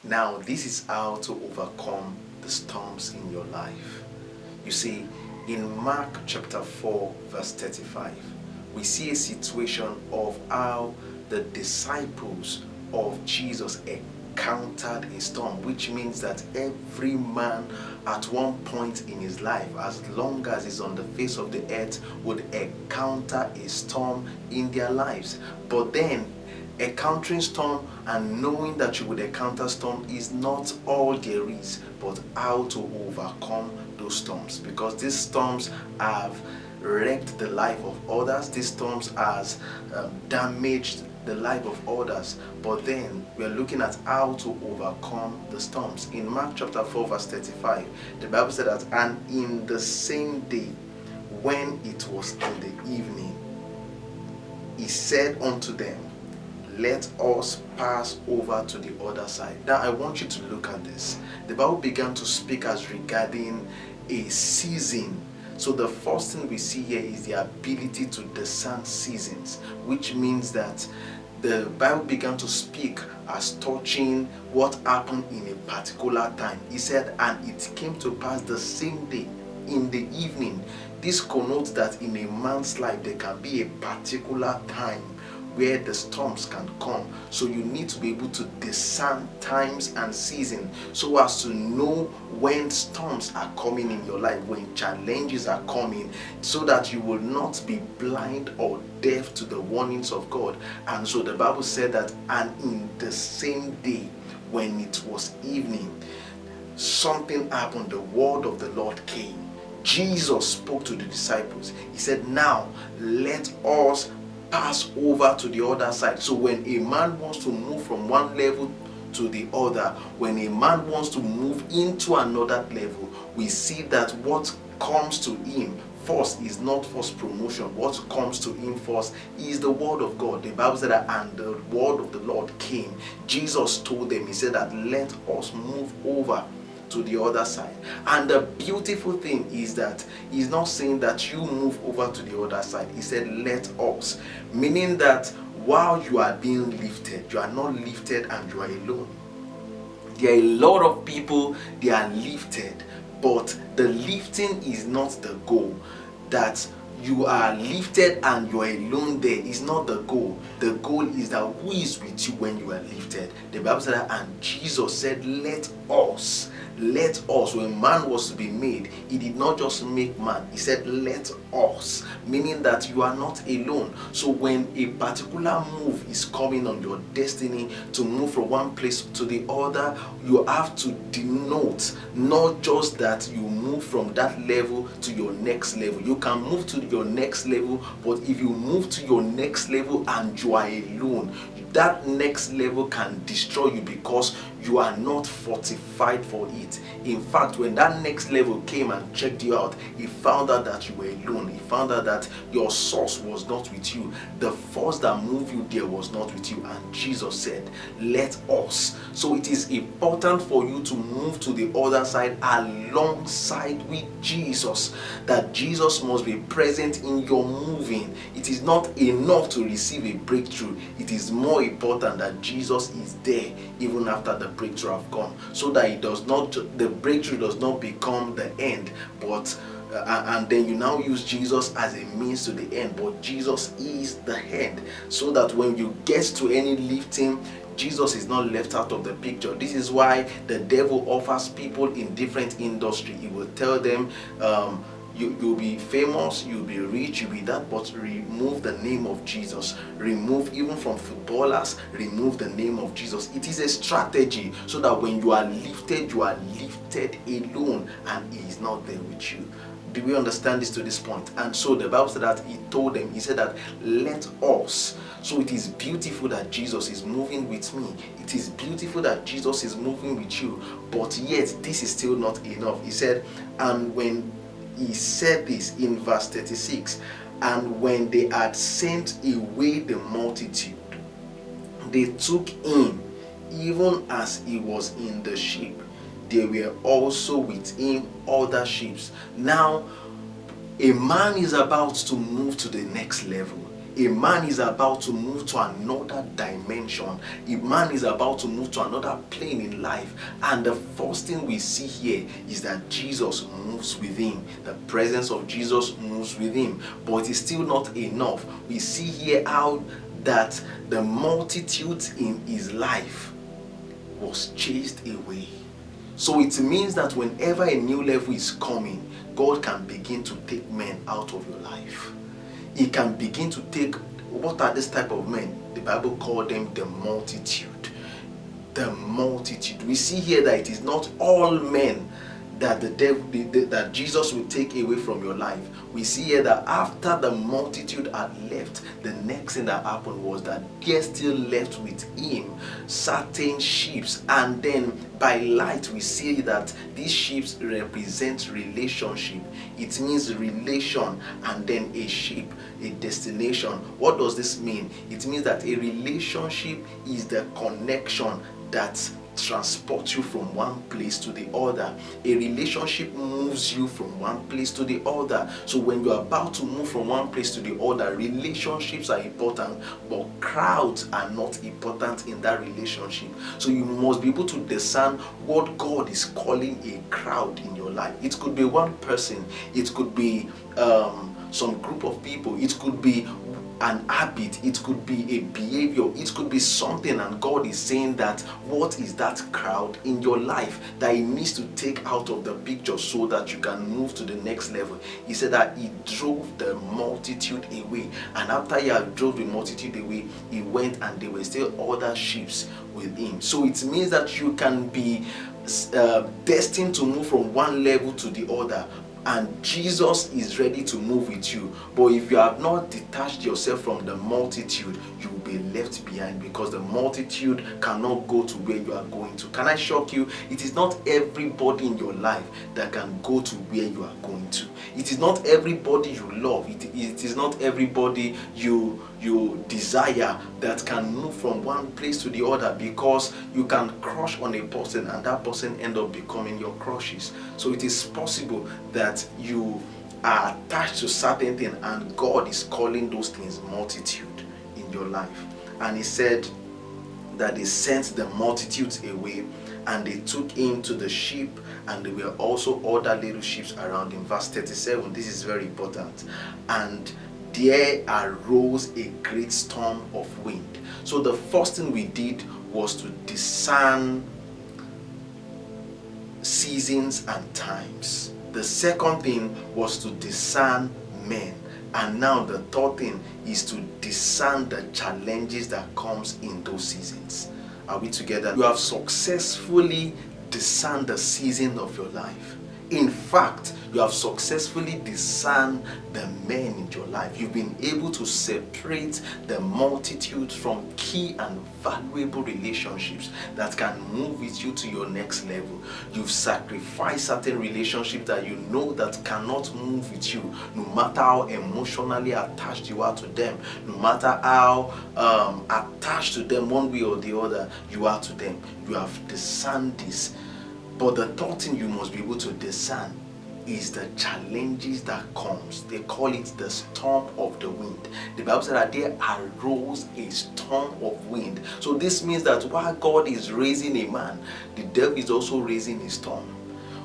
Now, this is how to overcome the storms in your life. You see, in Mark chapter 4, verse 35, we see a situation of how the disciples of Jesus encountered a storm, which means that every man at one point in his life, as long as he's on the face of the earth, would encounter a storm in their lives. But then, encountering storm and knowing that you would encounter storm is not all there is, but how to overcome those storms, because these storms have wrecked the life of others. These storms has damaged the life of others. But then we are looking at how to overcome the storms. In Mark chapter 4 verse 35, the Bible said that, and in the same day, when it was in the evening, he said unto them, let us pass over to the other side. Now I want you to look at this. The Bible began to speak as regarding a season. So the first thing we see here is the ability to discern seasons, which means that the Bible began to speak as touching what happened in a particular time. He said, and it came to pass the same day in the evening. This connotes that in a man's life there can be a particular time where the storms can come. So you need to be able to discern times and seasons so as to know when storms are coming in your life, when challenges are coming, so that you will not be blind or deaf to the warnings of God. And so the Bible said that, and in the same day when it was evening, something happened. The word of the Lord came. Jesus spoke to the disciples. He said, now let us pass over to the other side. So when a man wants to move from one level to the other, when a man wants to move into another level, we see that what comes to him first is not first promotion. What comes to him first is the word of God. The Bible said that, and the word of the Lord came. Jesus told them, he said that let us move over to the other side. And the beautiful thing is that he's not saying that you move over to the other side. He said let us, meaning that while you are being lifted, you are not lifted and you are alone. There are a lot of people, they are lifted, but the lifting is not the goal. That you are lifted and you are alone there is not the goal. The goal is that who is with you when you are lifted. The Bible said that, and Jesus said let us. Let us. When man was to be made, he did not just make man, he said let us, meaning that you are not alone. So when a particular move is coming on your destiny to move from one place to the other, you have to denote not just that you move from that level to your next level. You can move to your next level, but if you move to your next level and you are alone, that next level can destroy you because you are not fortified for it. In fact, when that next level came and checked you out, he found out that you were alone. He found out that your source was not with you. The force that moved you there was not with you. And Jesus said, let us. So it is important for you to move to the other side alongside with Jesus. That Jesus must be present in your moving. It is not enough to receive a breakthrough. It is more important that Jesus is there even after the breakthrough have come, so that it does not, the breakthrough does not become the end, but and then you now use Jesus as a means to the end, but Jesus is the end, so that when you get to any lifting, Jesus is not left out of the picture. This is why the devil offers people in different industry. He will tell them, you'll be famous, you'll be rich, you'll be that, but remove the name of Jesus. Remove, even from footballers, remove the name of Jesus. It is a strategy so that when you are lifted alone and he is not there with you. Do we understand this to this point? And so the Bible said that he told them, he said that let us. So it is beautiful that Jesus is moving with me. It is beautiful that Jesus is moving with you. But yet this is still not enough. He said, and when he said this in verse 36, and when they had sent away the multitude, they took him, even as he was in the ship. There were also with him other ships. Now, a man is about to move to the next level. a man is about to move to another dimension, a man is about to move to another plane in life, and the first thing we see here is that Jesus moves with him. The presence of Jesus moves with him. But it's still not enough. We see here how that the multitudes in his life was chased away. So it means that whenever a new level is coming, God can begin to take men out of your life. He can begin to take, what are this type of men? The Bible called them the multitude. The multitude. We see here that it is not all men that that Jesus will take away from your life. We see here that after the multitude had left, the next thing that happened was that there still left with him certain sheep, and then by light we see that these sheep represent relationship. It means relation, and then a sheep, a destination. What does this mean? It means that a relationship is the connection that transports you from one place to the other. A relationship moves you from one place to the other. So when you're about to move from one place to the other, relationships are important, but crowds are not important in that relationship. So you must be able to discern what God is calling a crowd in your life. It could be one person, it could be some group of people, it could be an habit, it could be a behavior, it could be something, and God is saying that what is that crowd in your life that he needs to take out of the picture so that you can move to the next level. He said that he drove the multitude away, and after he had drove the multitude away, he went and there were still other sheep with him. So it means that you can be destined to move from one level to the other, and Jesus is ready to move with you. But if you have not detached yourself from the multitude, you will be left behind, because the multitude cannot go to where you are going to. Can I shock you? It is not everybody in your life that can go to where you are going to. It is not everybody you love. It is not everybody you desire that can move from one place to the other, because you can crush on a person and that person end up becoming your crushes. So it is possible that you are attached to certain things and God is calling those things multitude in your life. And he said that they sent the multitudes away and they took him to the sheep, and there were also other little sheep around him. Verse 37, this is very important. And there arose a great storm of wind. So the first thing we did was to discern seasons and times. The second thing was to discern men. And now the third thing is to discern the challenges that comes in those seasons. Are we together? You have successfully discerned the season of your life. In fact, you have successfully discerned the men in your life. You've been able to separate the multitudes from key and valuable relationships that can move with you to your next level. You've sacrificed certain relationships that you know that cannot move with you, no matter how emotionally attached you are to them, no matter how attached to them one way or the other you are to them. You have discerned this. But the third thing you must be able to discern is the challenges that comes. They call it the storm of the wind. The Bible said that there arose a storm of wind. So this means that while God is raising a man, the devil is also raising a storm.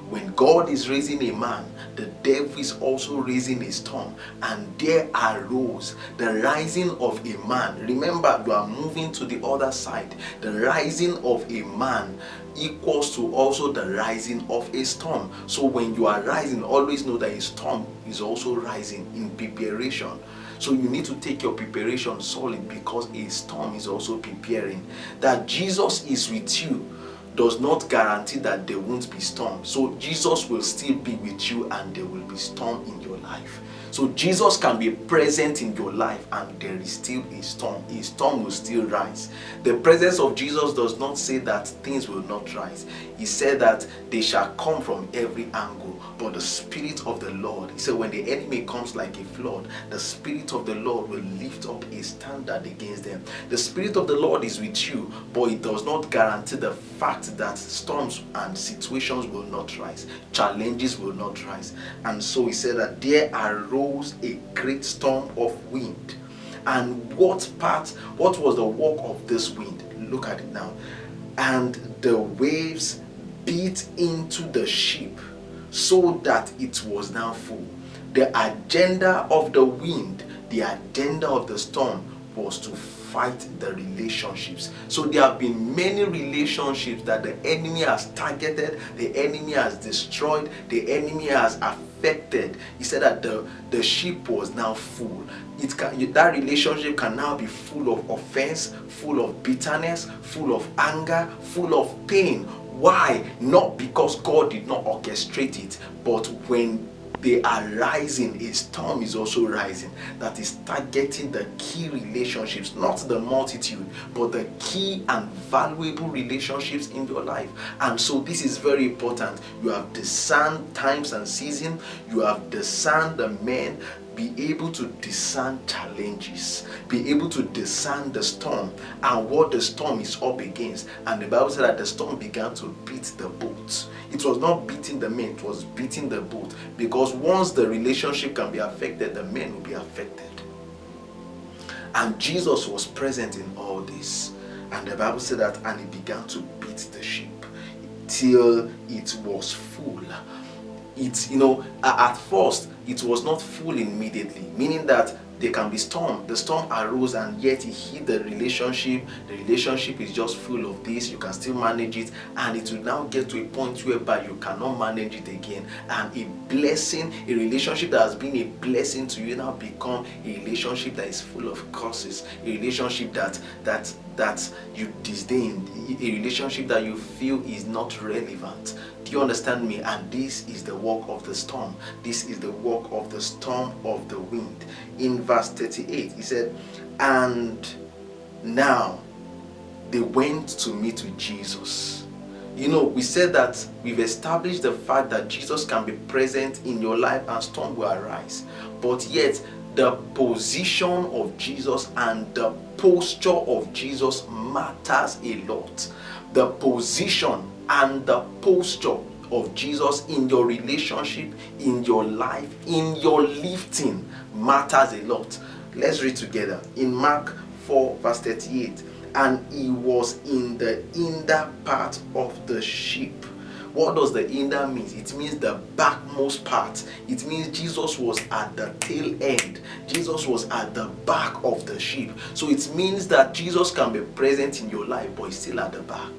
When God is raising a man, the devil is also raising a storm. And there arose the rising of a man. Remember, you are moving to the other side. The rising of a man equals to also the rising of a storm. So when you are rising, always know that a storm is also rising in preparation. So you need to take your preparation solid, because a storm is also preparing. That Jesus is with you does not guarantee that there won't be storm. So Jesus will still be with you and there will be storm in your life. So Jesus can be present in your life and there is still a storm. A storm will still rise. The presence of Jesus does not say that things will not rise. He said that they shall come from every angle. But the Spirit of the Lord, he said, when the enemy comes like a flood, the Spirit of the Lord will lift up a standard against them. The Spirit of the Lord is with you, but it does not guarantee the fact that storms and situations will not rise. Challenges will not rise. And so he said that there arose a great storm of wind, And what was the work of this wind? Look at it now. And the waves beat into the ship so that it was now full. The agenda of the wind, the agenda of the storm was to fight the relationships. So there have been many relationships that the enemy has targeted, the enemy has destroyed, the enemy has affected. He said that the ship was now full. That relationship can now be full of offense, full of bitterness, full of anger, full of pain. Why? Not because God did not orchestrate it, but when they are rising, a storm is also rising that is targeting the key relationships, not the multitude, but the key and valuable relationships in your life. And so this is very important. You have discerned times and seasons, you have discerned the men. Be able to discern challenges, be able to discern the storm and what the storm is up against. And the Bible said that the storm began to beat the boat. It was not beating the men, it was beating the boat, because once the relationship can be affected, the men will be affected. And Jesus was present in all this. And the Bible said that, and he began to beat the ship till it was full. It's, at first it was not full immediately, meaning that there can be storm. The storm arose and yet it hit the relationship. The relationship is just full of this. You can still manage it, and it will now get to a point whereby you cannot manage it again. And a blessing, a relationship that has been a blessing to you now become a relationship that is full of curses. A relationship that you disdain. A relationship that you feel is not relevant. Do you understand me? And this is the work of the storm. This is the work of the storm of the wind. In verse 38, he said, and now they went to meet with Jesus. We said that we've established the fact that Jesus can be present in your life and storm will arise. But yet, the position of Jesus and the posture of Jesus matters a lot. The position and the posture of Jesus in your relationship, in your life, in your lifting matters a lot. Let's read together in Mark 4 verse 38. And he was in the hinder part of the ship. What does the hinder mean? It means the backmost part. It means Jesus was at the tail end. Jesus was at the back of the ship. So it means that Jesus can be present in your life, but he's still at the back.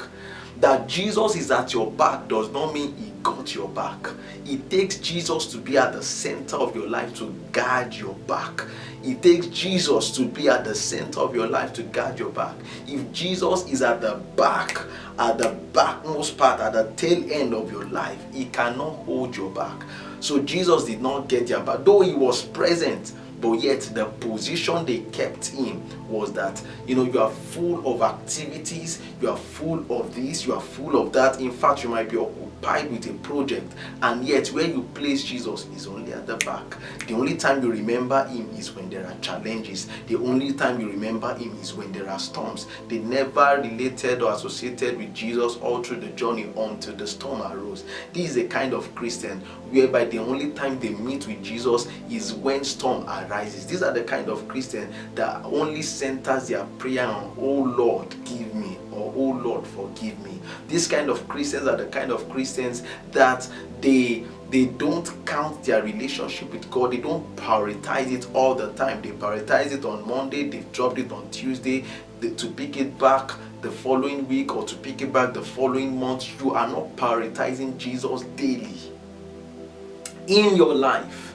That Jesus is at your back does not mean he got your back. It takes Jesus to be at the center of your life to guard your back. It takes Jesus to be at the center of your life to guard your back. If Jesus is at the back, at the backmost part, at the tail end of your life, he cannot hold your back. So Jesus did not get your back, though he was present. But yet the position they kept him was that, you are full of activities, you are full of this, you are full of that. In fact, you might be occupied with a project, and yet where you place Jesus is only at the back. The only time you remember him is when there are challenges. The only time you remember him is when there are storms. They never related or associated with Jesus all through the journey until the storm arose. This is a kind of Christian whereby the only time they meet with Jesus is when storm arises. These are the kind of Christian that only centers their prayer on, oh Lord, give me, or oh Lord, forgive me. These kind of Christians are the kind of Christians that they don't count their relationship with God. They don't prioritize it all the time. They prioritize it on Monday, they've dropped it on Tuesday, to pick it back the following week or to pick it back the following month. You are not prioritizing Jesus daily in your life,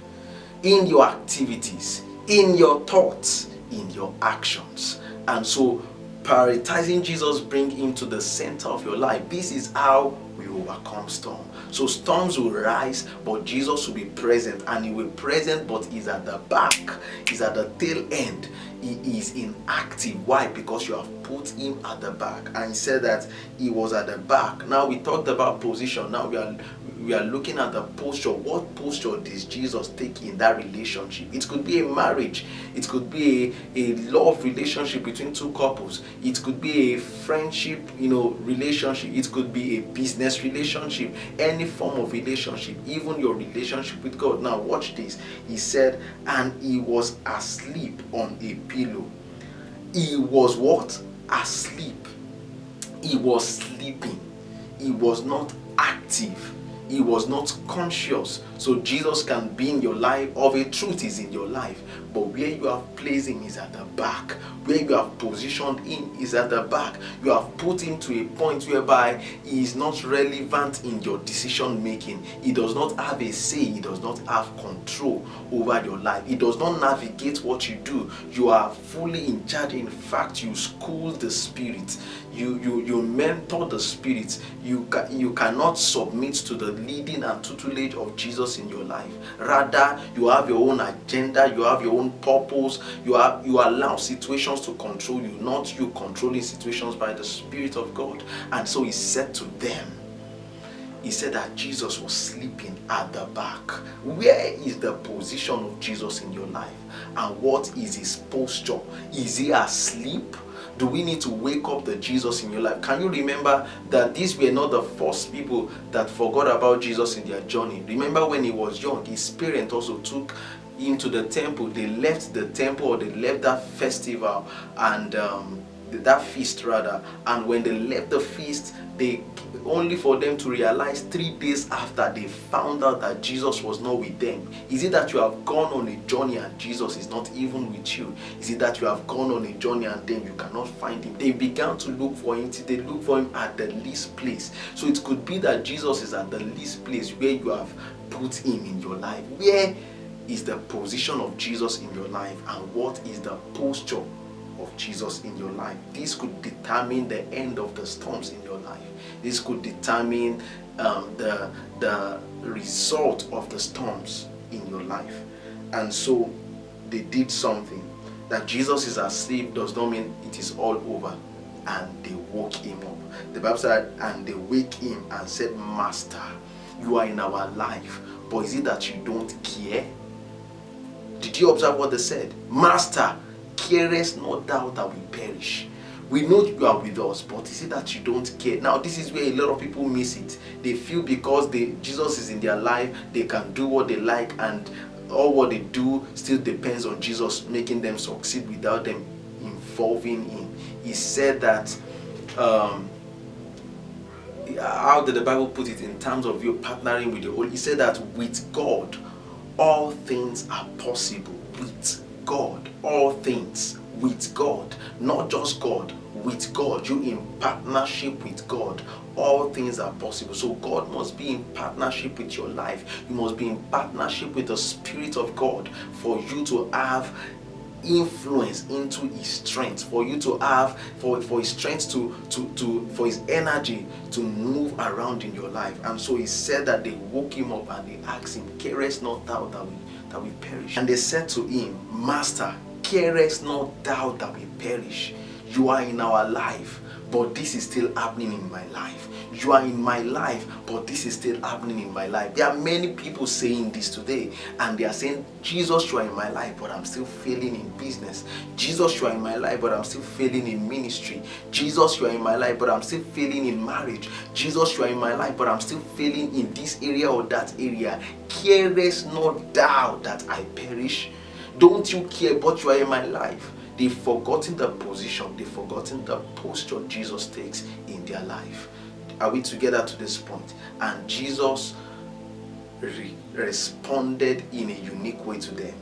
in your activities, in your thoughts, in your actions. And so prioritizing Jesus brings him to the center of your life. This is how we overcome storm. So storms will rise, but Jesus will be present, and he will be present, but he's at the back, he's at the tail end. He is inactive. Why? Because you have put him at the back, and he said that he was at the back. Now we talked about position. Now we are looking at the posture. What posture does Jesus take in that relationship? It could be a marriage, it could be a love relationship between two couples, it could be a friendship, relationship, it could be a business relationship, any form of relationship, even your relationship with God. Now watch this. He said, and he was asleep on a pillow. He was what? Asleep. He was sleeping. He was not active. He was not conscious. So Jesus can be in your life, of a truth is in your life, but where you have placed him is at the back. Where you have positioned him is at the back. You have put him to a point whereby he is not relevant in your decision making. He does not have a say. He does not have control over your life. He does not navigate what you do. You are fully in charge. In fact, you school the spirit. You mentor the spirit. You cannot submit to the leading and tutelage of Jesus in your life. Rather, you have your own agenda. You have your own purpose. You allow situations to control you, not you controlling situations by the Spirit of God. And so he said to them, he said that Jesus was sleeping at the back. Where is the position of Jesus in your life? And what is his posture? Is he asleep? Do we need to wake up the Jesus in your life? Can you remember that these were not the first people that forgot about Jesus in their journey? Remember when he was young, his parents also took him to the temple. They left the temple, or they left that festival and that feast rather. And when they left the feast, they only for them to realize 3 days after they found out that Jesus was not with them. Is it that you have gone on a journey and Jesus is not even with you? Is it that you have gone on a journey and then you cannot find him? They began to look for him. They look for him at the least place. So it could be that Jesus is at the least place where you have put him in your life. Where is the position of Jesus in your life, and what is the posture of Jesus in your life? This could determine the end of the storms in your life. This could determine the result of the storms in your life. And so they did something. That Jesus is asleep does not mean it is all over. And they woke him up. The Bible said, and they wake him and said, Master, you are in our life, but is it that you don't care? Did you observe what they said? Master, carest not thou that we perish? We know you are with us, but is it that you don't care? Now, this is where a lot of people miss it. They feel because Jesus is in their life, they can do what they like, and all what they do still depends on Jesus making them succeed without them involving him. He said that, how did the Bible put it in terms of you partnering with the Holy? He said that with God, all things are possible. With God, all things. With God, not just God, with God. You in partnership with God, all things are possible. So God must be in partnership with your life. You must be in partnership with the Spirit of God for you to have influence into his strength, for you to have for his strength for his energy to move around in your life. And so he said that they woke him up and they asked him, carest not thou that we perish? And they said to him, Master, carest not thou that we perish? You are in our life, but this is still happening in my life. You are in my life, but this is still happening in my life. There are many people saying this today, and they are saying, Jesus, you are in my life, but I'm still failing in business. Jesus, you are in my life, but I'm still failing in ministry. Jesus, you are in my life, but I'm still failing in marriage. Jesus, you are in my life, but I'm still failing in this area or that area. Carest not thou that I perish? Don't you care, but you are in my life? They've forgotten the position, they've forgotten the posture Jesus takes in their life. Are we together to this point? And Jesus responded in a unique way to them.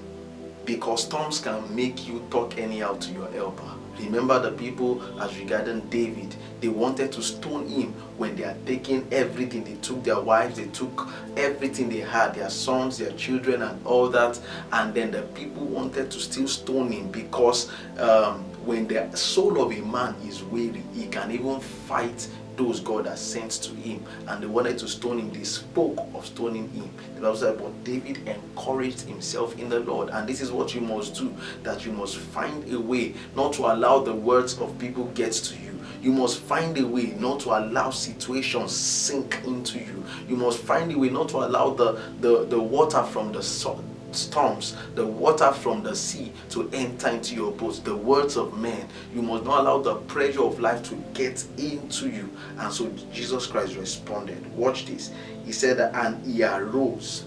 Because storms can make you talk anyhow to your helper. Remember the people as regarding David. They wanted to stone him when they had taken everything. They took their wives, they took everything they had, their sons, their children and all that. And then the people wanted to still stone him because when the soul of a man is weary, he can even fight those God has sent to him, and they wanted to stone him. They spoke of stoning him. The Bible said, but David encouraged himself in the Lord. And this is what you must do, that you must find a way not to allow the words of people get to you. You must find a way not to allow situations sink into you. You must find a way not to allow the water from the storms, the water from the sea to enter into your boat. The words of men, you must not allow the pressure of life to get into you. And so Jesus Christ responded. Watch this. He said that, and he arose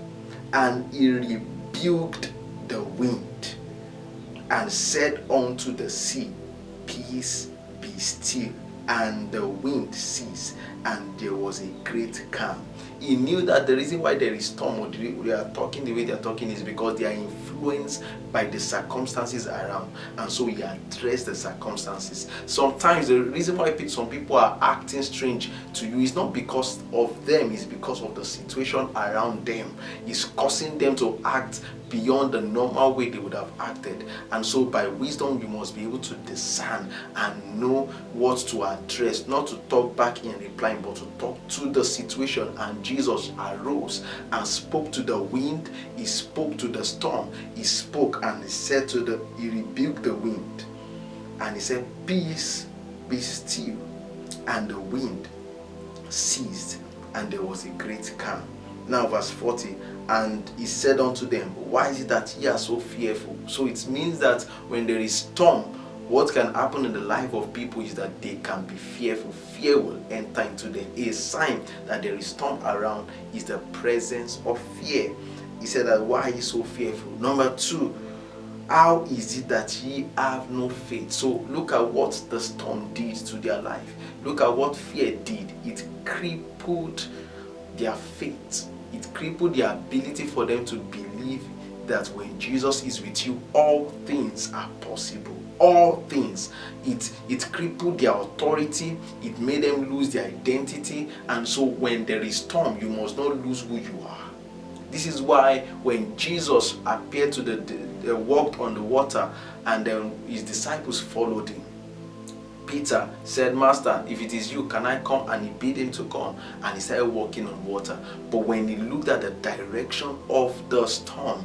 and he rebuked the wind and said unto the sea, peace, be still. And the wind ceased, and there was a great calm. He knew that the reason why there is storm, or they are talking the way they are talking, is because they are influenced by the circumstances around. And so he addressed the circumstances. Sometimes the reason why some people are acting strange to you is not because of them, it's because of the situation around them. It's causing them to act beyond the normal way they would have acted. And so by wisdom, you must be able to discern and know what to address, not to talk back in replying, but to talk to the situation. And Jesus arose and spoke to the wind, he spoke to the storm, he spoke and he said he rebuked the wind, and he said, peace, be still. And the wind ceased, and there was a great calm. Now verse 40, and he said unto them, why is it that ye are so fearful? So it means that when there is storm, what can happen in the life of people is that they can be fearful. Fear will enter into them. A sign that there is storm around is the presence of fear. He said that, why are you so fearful? Number 2, how is it that ye have no faith? So look at what the storm did to their life. Look at what fear did. It crippled their faith. It crippled the ability for them to believe that when Jesus is with you, all things are possible. All things. It crippled their authority. It made them lose their identity. And so when there is storm, you must not lose who you are. This is why when Jesus appeared to walked on the water, and then his disciples followed him, Peter said, Master, if it is you, can I come? And he bid him to come, and he started walking on water. But when he looked at the direction of the storm,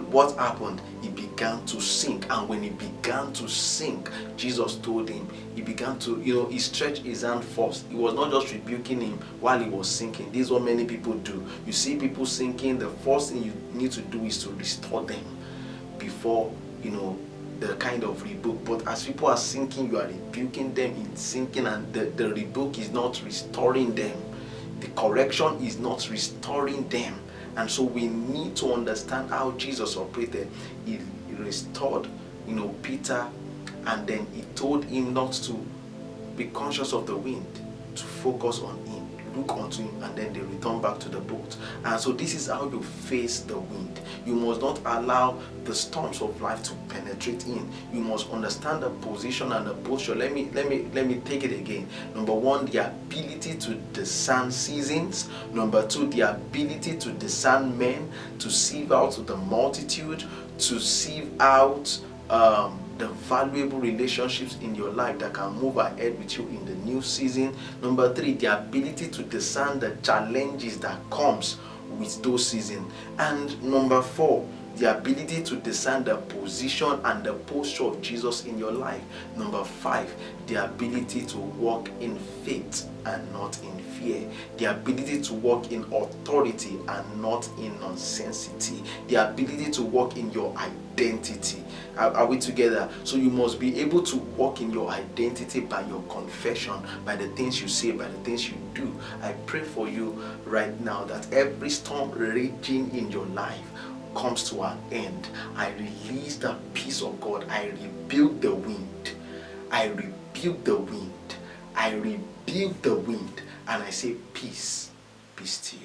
what happened? He began to sink. And when he began to sink, Jesus told him, he began to, he stretched his hand first. He was not just rebuking him while he was sinking. This is what many people do. You see people sinking, the first thing you need to do is to restore them before, the kind of rebuke. But as people are sinking, you are rebuking them in sinking, and the rebuke is not restoring them. The correction is not restoring them. And so we need to understand how Jesus operated. He restored, Peter, and then he told him not to be conscious of the wind, to focus on him, look unto him, and then they return back to the boat. And so this is how you face the wind. You must not allow the storms of life to penetrate in. You must understand the position and the posture. Let me take it again. Number 1, the ability to discern seasons. Number 2, the ability to discern men, to sieve out the multitude, to sieve out the valuable relationships in your life that can move ahead with you in the new season. Number 3, the ability to discern the challenges that comes with those seasons. And number 4, the ability to discern the position and the posture of Jesus in your life. Number 5, the ability to walk in faith and not in fear. The ability to walk in authority and not in nonsensity. The ability to walk in your identity. Are we together? So you must be able to walk in your identity by your confession, by the things you say, by the things you do. I pray for you right now that every storm raging in your life comes to an end. I release the peace of God. I rebuke the wind. I rebuke the wind. I rebuke the wind. And I say, peace, be still.